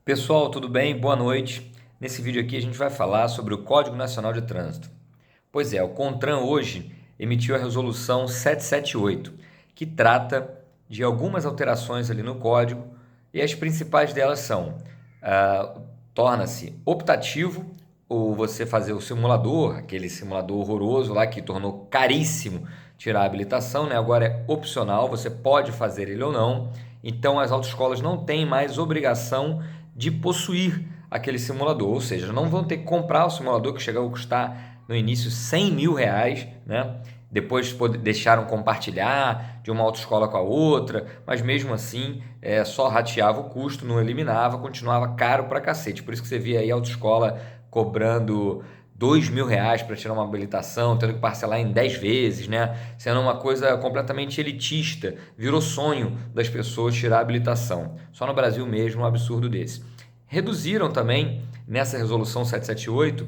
Pessoal, tudo bem? Boa noite. Nesse vídeo aqui a gente vai falar sobre o Código Nacional de Trânsito. Pois é, o CONTRAN hoje emitiu a resolução 778, que trata de algumas alterações ali no código e as principais delas são, torna-se optativo ou você fazer o simulador, aquele simulador horroroso lá que tornou caríssimo tirar a habilitação, né? Agora é opcional, você pode fazer ele ou não. Então as autoescolas não têm mais obrigação de possuir aquele simulador, ou seja, não vão ter que comprar o simulador que chegou a custar no início R$ 100.000, né? Depois deixaram compartilhar de uma autoescola com a outra, mas mesmo assim só rateava o custo, não eliminava, continuava caro pra cacete. Por isso que você via aí a autoescola cobrando R$ 2.000 para tirar uma habilitação, tendo que parcelar em 10 vezes, né? Sendo uma coisa completamente elitista, virou sonho das pessoas tirar a habilitação. Só no Brasil mesmo um absurdo desse. Reduziram também, nessa resolução 778,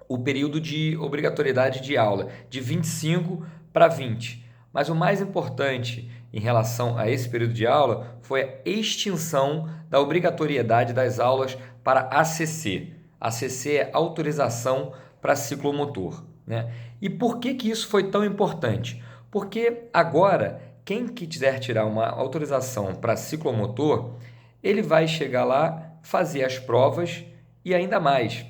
o período de obrigatoriedade de aula de 25 para 20. Mas o mais importante em relação a esse período de aula foi a extinção da obrigatoriedade das aulas para ACC. ACC é autorização para ciclomotor, né? E por que isso foi tão importante? Porque agora, quem quiser tirar uma autorização para ciclomotor, ele vai chegar lá, fazer as provas e ainda mais,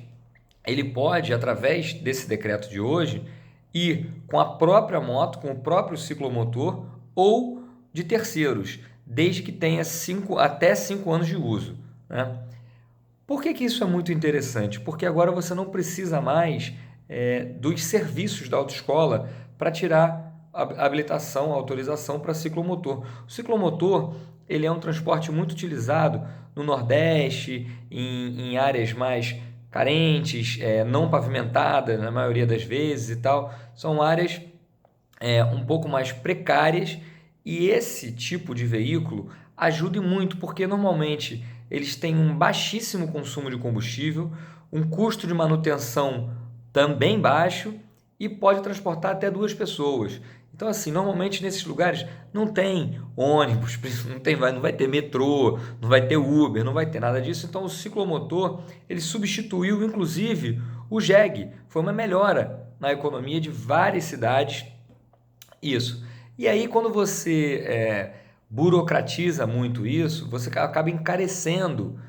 ele pode, através desse decreto de hoje, ir com a própria moto, com o próprio ciclomotor ou de terceiros, desde que tenha até 5 anos de uso, né? Por que isso é muito interessante? Porque agora você não precisa mais dos serviços da autoescola para tirar a habilitação, a autorização para ciclomotor. O ciclomotor ele é um transporte muito utilizado no Nordeste, em áreas mais carentes, não pavimentadas na maioria das vezes e tal. São áreas um pouco mais precárias e esse tipo de veículo ajuda muito porque normalmente eles têm um baixíssimo consumo de combustível, um custo de manutenção também baixo e pode transportar até 2 pessoas. Então, assim, normalmente nesses lugares não tem ônibus, não vai ter metrô, não vai ter Uber, não vai ter nada disso. Então, o ciclomotor ele substituiu, inclusive, o jegue. Foi uma melhora na economia de várias cidades. Isso. E aí, quando você burocratiza muito isso, você acaba encarecendo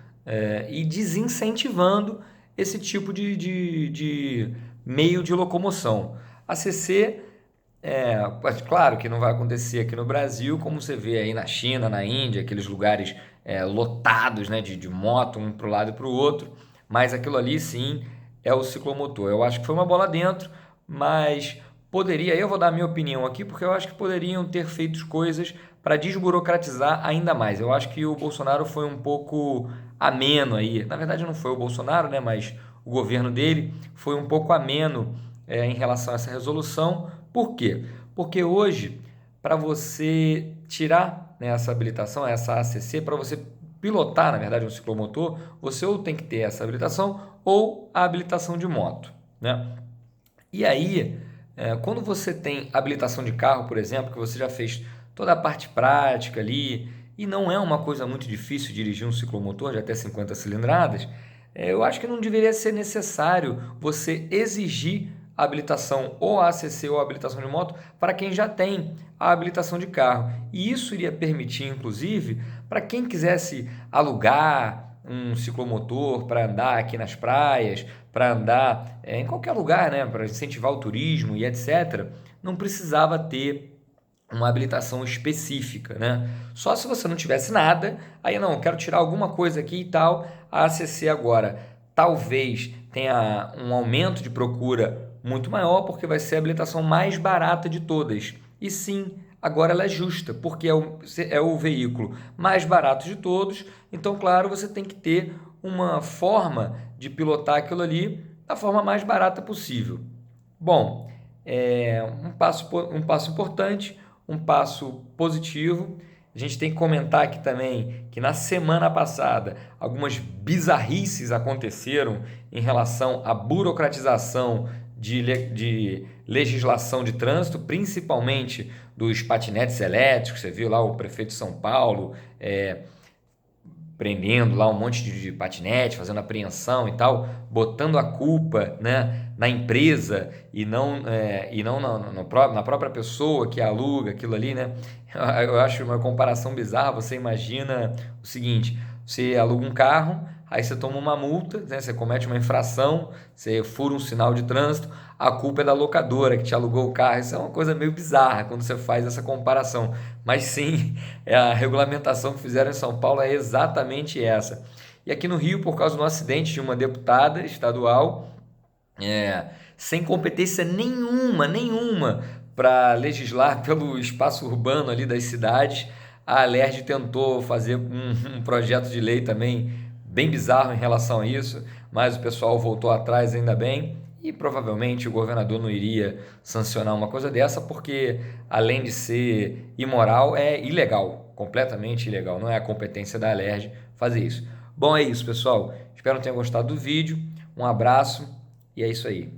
e desincentivando esse tipo de meio de locomoção. A CC, claro que não vai acontecer aqui no Brasil, como você vê aí na China, na Índia, aqueles lugares lotados, né, de moto, um para o lado e para o outro, mas aquilo ali sim é o ciclomotor. Eu acho que foi uma bola dentro, mas poderia, eu vou dar a minha opinião aqui, porque eu acho que poderiam ter feito coisas para desburocratizar ainda mais. Eu acho que o Bolsonaro foi um pouco ameno aí. Na verdade, não foi o Bolsonaro, né? Mas o governo dele foi um pouco ameno em relação a essa resolução. Por quê? Porque hoje, para você tirar, né, essa habilitação, essa ACC, para você pilotar, na verdade, um ciclomotor, você ou tem que ter essa habilitação ou a habilitação de moto, né? E aí, quando você tem habilitação de carro, por exemplo, que você já fez toda a parte prática ali, e não é uma coisa muito difícil dirigir um ciclomotor de até 50 cilindradas, eu acho que não deveria ser necessário você exigir a habilitação ou a ACC ou a habilitação de moto para quem já tem a habilitação de carro. E isso iria permitir, inclusive, para quem quisesse alugar um ciclomotor para andar aqui nas praias, para andar em qualquer lugar, né, para incentivar o turismo e etc., não precisava ter uma habilitação específica, né? Só se você não tivesse nada, aí não, quero tirar alguma coisa aqui e tal, a ACC agora talvez tenha um aumento de procura muito maior, porque vai ser a habilitação mais barata de todas. E sim, agora ela é justa, porque é o veículo mais barato de todos, então, claro, você tem que ter uma forma de pilotar aquilo ali da forma mais barata possível. Bom, um passo importante, um passo positivo. A gente tem que comentar aqui também que na semana passada algumas bizarrices aconteceram em relação à burocratização de legislação de trânsito, principalmente dos patinetes elétricos. Você viu lá o prefeito de São Paulo prendendo lá um monte de patinete, fazendo apreensão e tal, botando a culpa, né, na empresa e não na própria pessoa que aluga aquilo ali, né? Eu acho uma comparação bizarra. Você imagina o seguinte: você aluga um carro, aí você toma uma multa, né, você comete uma infração, você fura um sinal de trânsito, a culpa é da locadora que te alugou o carro. Isso é uma coisa meio bizarra quando você faz essa comparação. Mas sim, a regulamentação que fizeram em São Paulo é exatamente essa. E aqui no Rio, por causa do acidente de uma deputada estadual, sem competência nenhuma para legislar pelo espaço urbano ali das cidades, a Alerj tentou fazer um projeto de lei também bem bizarro em relação a isso, mas o pessoal voltou atrás, ainda bem, e provavelmente o governador não iria sancionar uma coisa dessa, porque além de ser imoral, é ilegal, completamente ilegal, não é a competência da Alerj fazer isso. Bom, é isso, pessoal. Espero que tenham gostado do vídeo. Um abraço e é isso aí.